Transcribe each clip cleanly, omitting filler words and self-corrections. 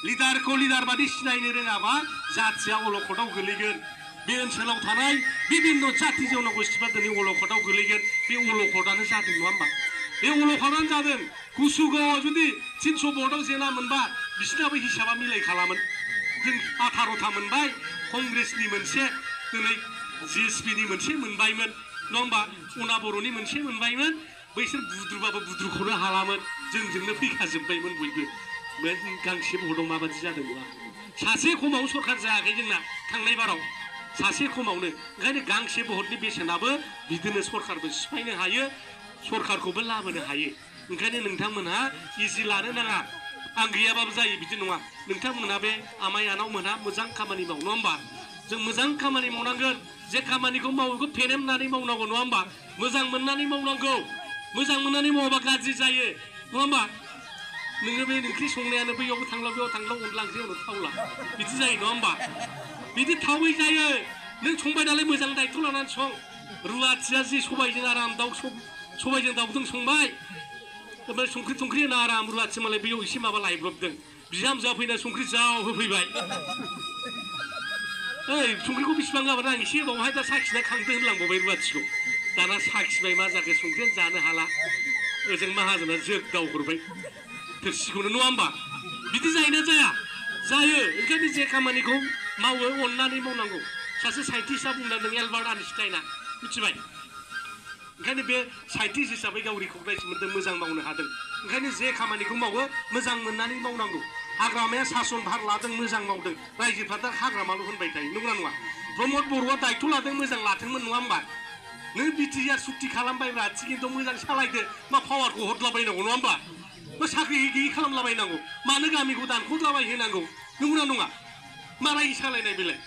लिडारखौ leader बादि सिनायनो रोङाबा जाथिया अलखदाव गोलैगोन बे ओनसोलाव थानाय बिभिन्न जाति जनगोष्ठीफ्रा दिनै अलखदाव गोलैगोन बे अलखदानो जादों नङा होमबा बे अलखदानो जादों कुसुगावआव जुदि 300 भटआव जेना मोनबा बिसिनाबो हिसाबा मिलाय खालामोन जों 18था मोनबाय कंग्रेसनि मोनसे दिनै जिएसपिनि मोनसे मोनबायमोन नङा होमबा उना बर'नि मोनसे मोनबायमोन बैसोर बुद्रुबाबो बुद्रुखौनो हालामोन जोंजोंनो फैखाजोब्बायमोन बयबो बे गांसे भटआव माबादि जादों नङा सासे खमाव सरकार जायाखै जोंना थांनाय बाराव सासे खमावनो ओंखायनो गांसे भटनि बेसेनाबो बिदिनो सरकारबो सिफायनो हायो सरकारखौबो लाबोनो हायो ओंखायनो नोंथांमोनहा इजि लानो नाङा आं गैयाबाबो जायो बिदि नङा नोंथांमोनहा बे आमाय आनावमोनहा मोजां खामानि माव नङा होमबा जों मोजां खामानि मावनांगोन जे खामानिखौ मावो बेखौ फेनेमनानै मावनांगौ नङा होमबा मोजां मोननानै मावनांगौ मोजां मोननानै मावाबा गाज्रि जायो नङा होमबा नोङो बे ओंख्रि संनायानो बैयावबो थांला बैयाव थांला अनला ओंख्रि उनाव थावला बिदि जायो नङा होमबा बिदि थावै जायो नों संबाय नालाय मोजां दायित्व लानानै सं रुवाथिया जि सबायजों आराम सबायजों दाउजों संबाय ओमफ्राय संख्रि थंख्रि होना आराम रुवाथि मालाय बैयाव एसे माबा लायब्रबदों बिहामजोआ फैना संख्रि जाव होफैबाय ओइ संख्रिखौ बेसेबां गाबोन आं एसे बावहाय दा साखिना खांदों होनलांबावबाय रुवाथिखौ दाना साखिबाय मा जाखो संख्रियानो जानो हाला ओजों माहाजोना जोग दावहरबाय थोरसिखौनो नङा होमबा बिदि जायोना जाया जायो ओंखायनो जे खामानिखौ मावो अननानै मावनांगौ सासे साइन्टिस्टआ बुंदों नों एलबार्ट आइनस्टाइना मिथिबाय ओंखायनो बे साइन्टिस्ट हिसाबै गाव रिकगनाइज मोनदों मोजां मावनो हादों ओंखायनो जे खामानिखौ मावो मोजां मोननानै मावनांगौ हाग्रामाया सासन भार लादों मोजां मावदों रायजोफ्रा दा हाग्रामाल' होनबाय थायो नंगौना नङा प्रमद बर'आ दायित्व लादों मोजां लाथोंमोन नङा होमबा नों बिटिआर सुक्ति खालामबायब्रा थिखिन्थ' मोजां सालायदो मा पावारखौ हरलाबायनांगौ नङा होमबा मा साख्रि गैयि खालामलाबायनांगौ मानो गामिखौ दानख'लाबाय होनांगौ नंगौना नङा मा रायजो सालायनाय बेलाय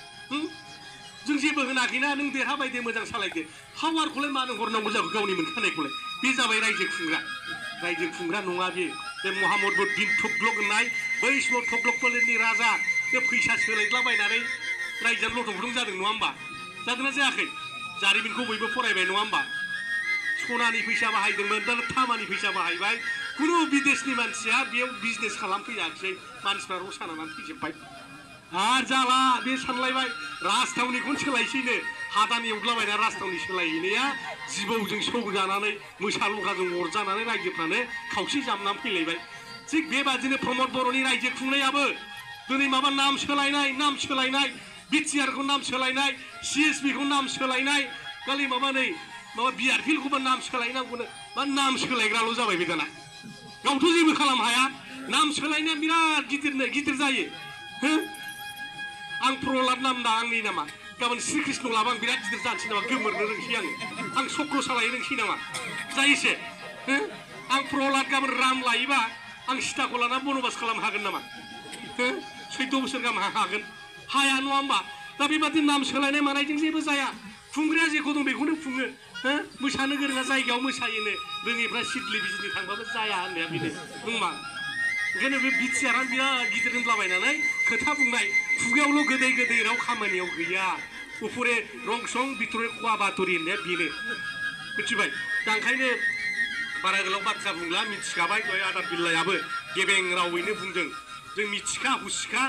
जों जेबो होनाखैना नों देरहाबाय दे मोजां सालायदो पावारखौलाय मानो हरनांगौ जाखो गावनि मोनखानायखौलाय बे जाबाय रायजो खुंग्रा नङा बे महामद बिन थुगलक होननाय बै समाव थुगलक फोलेरनि राजा बे फैसा सोलायलाबायनानै रायजोआ लथ'फुथुं जादों नङा होमबा जादोंना जायाखै जारिमिनखौ बयबो फरायबाय नङा होमबा सनानि फैसा बाहायदोंमोन दा थामानि फैसा बाहायबाय खुनु बिदेशनि मानसिया बेयाव बिजनेस खालामफैयाखिसै मानसिफ्रा रसा नांनानै थैजोब्बाय आर जाला बे सानलायबाय राजथावनिखौनो सोलायसैनो हादान एवद्लाबायना राजथावनि सोलायहैनाया जिबौजों सौजानानै मोसा लखाजों अरजानानै रायजोफ्रानो खावसे जामनानै फैलायबाय थिग बेबादिनो प्रमद बर'नि रायजो खुंनायाबो दिनै माबा नाम सोलायनाय बिटिआरखौ नाम सोलायनाय सिएसपिखौ नाम सोलायनाय खालि माबा बिआरपिएलखौबो नाम सोलायनांगौनो मा नाम सोलायग्राल' जाबाय बे दाना गावथ' जेबो खालामनो हाया नाम सोलायनाया बिराद गिदिर जायो हो आं प्रहलाद नाम दा आंनि नामा गाबोन श्रीकृष्ण लाबा आं बिराद गिदिर जानोसै नामा गोमोरनो रोंसै आं चक्र सालायनो रोंसै नामा जायोसे आं प्रहलाद गाबोन राम लायोबा आं सीताखौ लाना बनबास खालामनो हागोन नामा 14 बोसोर गाहाम हागोन हाया नङा होमबा दा बेबादि नाम सोलायनाय मानायजों जेबो जाया खुंग्राया जेखौ दं बेखौनो खुङो मोसानो गोरोङा जायगायाव मोसायोनो रोङैफ्रा सिदलि बिजलि थांबाबो जाया होननाया बेनो नङा ओंखायनो बे बिटिआरआ बिराद गिदिर होनलाबायनानै खोथा बुंनाय खुगायावल' गोदै राव खामानियाव गैया उपरे रंसं बिथरे खवा बातरि होननाया बेनो मिथिबाय दा ओंखायनो बारा गोलाव बाथ्रा बुंला मिथिखाबाय दहाय आदा बिल्लायाबो गेबें रावैनो बुंदों जों मिथिखा हुसिखा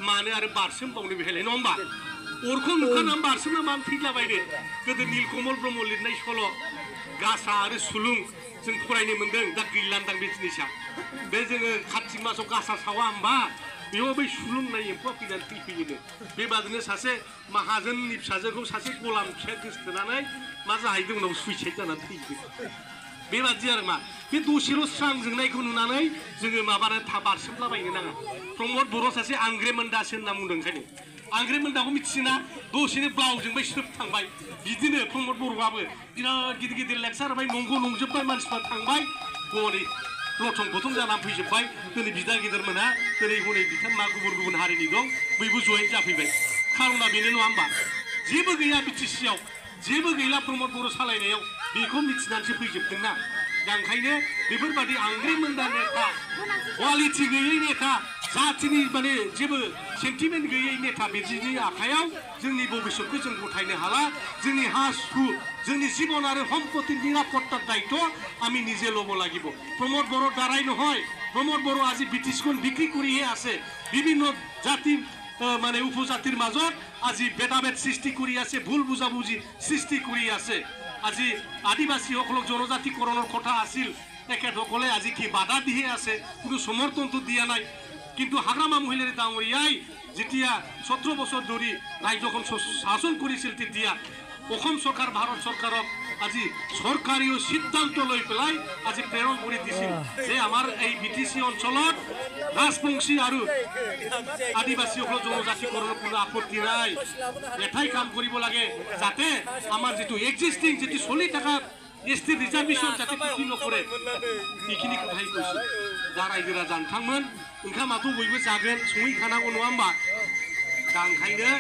मानो आरो बारसोमबावनो बेहायलाय नङा होमबा अरखौ नुखानानै बारसोमना मानो थैलाबायनो गोदो नीलकमल ब्रह्म लिरनाय सल' गासा आरो सुलुं जों फरायनो मोन्दों दा गैलान्दां बे जिनिसा बे जोङो कार्तिक मासाव गासा सावा होमबा बेयाव बै सुलुं होननाय एम्फौआ फैनानै थैफैयोनो बेबादिनो सासे माहाजोननि फिसाजोखौ सासे गलाम फिसाया गोसथोनानै मा जाहैदों उनाव सुइसाइड जानानै थैदों बेबादि आरो मा बे दसेल' स्रां जोंनायखौ नुनानै जोङो माबानो बारसोमलाबायनो नाङा प्रमद बर' सासे आंग्रेमोन्दासो होनना बुंदों ओंखायनो आंग्रेमोन्दाखौ मिथियोना दसेनो ब्लाउजोंबाय स्रोब थांबाय बिदिनो प्रमद बर'आबो बिराद गिदिर लेक्सार होबाय नंगौ नंजोब्बाय मानसिफ्रा थांबाय हनै लथं फथं जानानै फैजोब्बाय दिनै बिदा गिदिरमोनहा दिनै हनै बिथांमोना गुबुन हारिनि दं बयबो जयेन जाफैबाय खार'ना बेनो नङा होमबा जेबो गैया बिटिसिआव जेबो गैला प्रमद बर' सालायनायाव बेखौ मिथिनानैसो फैजोबदोंना दा ओंखायनो बेफोरबादि आंग्रेमोन्दा नेता क्वालिटि गैयै नेता जातिनि माने जेबो सेन्टिमेन्ट गैयै नेता बिदिनि आखायाव जोंनि भबिष्यतखौ जों गथायनो हाला जोंनि हा हु जोंनि जीवन आरो सम्पत्तिर निरापत्तार दायित्व আমি নিজে ল'ব লাগিব প্রমোদ বড় দাঁড়াই নহয় প্রমোদ বড় আজি ব্রিটিশখন বিক্রি করিয়ে আছে বিভিন্ন জাতি মানে উপজাতিৰ মাজত আজি ভেদাভেদ সৃষ্টি কৰি আছে, ভুল বুজাবুজি সৃষ্টি কৰি আছে। আজি আদিবাসীসকলক জনজাতিকৰণৰ কথা আছিল, তেখেতসকলে আজি কি বাধা দিয়ে আছে, কোনো সমৰ্থনটো দিয়া নাই। কিন্তু হাগ্ৰামা মহিলাৰী ডাঙৰীয়াই যেতিয়া 17 বছৰ ধৰি ৰাজ্যখন শাসন কৰিছিল, তেতিয়া অসম চৰকাৰ ভাৰত চৰকাৰক আজি চৰকাৰী সিদ্ধান্ত লৈ পেলাই আজি প্ৰেৰণ কৰি দিছিল যে আমাৰ এই BTC অঞ্চলত ৰাজবংশী আৰু আদিবাসীসকল জনজাতিকৰণৰ কোনো আপত্তি নাই। এটাই কাম কৰিব লাগে, যাতে আমাৰ যিটো এক্সিষ্টিং যিটো চলি থকা ST ৰিজাৰ্ভেশ্যন যাতে ক্ষতি নকৰে, এইখিনি কথাই কৈছো। दा रायजो राजा नोंथांमोन ओंखामाथ' बयबो जागोन, संहैखानांगौ नङा होमबा? दा ओंखायनो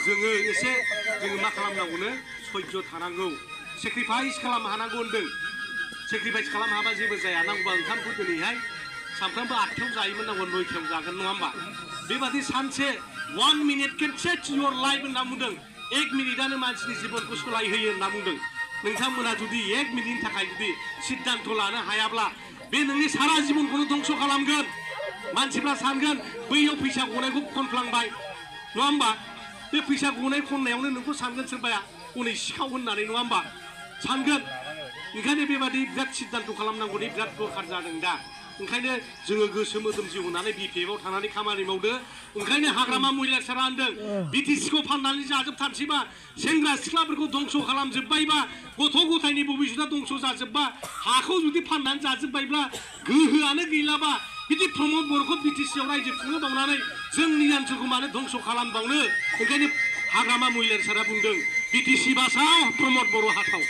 जोङो मा खालामनांगौनो, सैज्य थानांगौ, सेक्रिफाइस खालामनो हानांगौ होनदों। सेक्रिफाइस खालामनो हाबा जेबो जाया। नांगौबा ओंखामखौ दिनैहाय सानफ्रामबो 8थायाव जायोमोन, नांगौ 9थायाव जागोन, नङा होमबा? बेबादि सानसे 1 minute can change your life होनना बुंदों। 1 मिनिटानो मानसिनि जिबनखौ सोलायहोयो होनना बुंदों। नोंथांमोना जुदि 1 मिनिटनि थाखाय जुदि सिद्धान्त लानो हायाब्ला बे नोंनि सारा जिबनखौनो धंस खालामगोन। मानसिफ्रा सानगोन बैयाव फैसा गनायखौ खनफ्लांबाय, नङा होमबा? बे फैसा गनाय खननायावनो नोंखौ सानगोन सोरबाया हनै सिखाव होननानै, नङा होमबा? सानगोन। ओंखायनो बेबादि बिराद सिद्धान्त खालामनांगौनि बिराद दरखार जादों दा। ओंखायनो जोङो गोसो मोदोम जिउ होनानै BPF आव थानानै खामानि मावदो। ओंखायनो हाग्रामा महिला सारा होनदों BTC खौ फाननानै जाजोबथारसैबा, सेंग्रा सिख्लाफोरखौ धंस खालामजोब्बायबा, गथ' गथायनि भबिष्यता धंस जाजोब्बा, हाखौ जुदि फाननानै जाजोब्बायब्ला, गोहोआनो गैलाबा, बिदि प्रमद बर'खौ BTC आव रायजो खुंनो बावनानै जोंनि ओनसोलखौ मानो धंस खालामबावनो? ओंखायनो हाग्रामा महिला सारा बुंदों BTC बासाव प्रमद बर' हाथाव,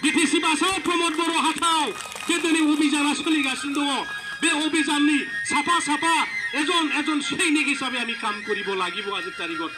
BTC बासाव प्रमद बर' हाथाव। बे दिनै अभियाना सोलिगासिनो दङ। बे অভিযাননি সাফা সাফা এজন সৈনিক হিসাবে আমি কাম কৰিব লাগিব আজিৰ তাৰিখত।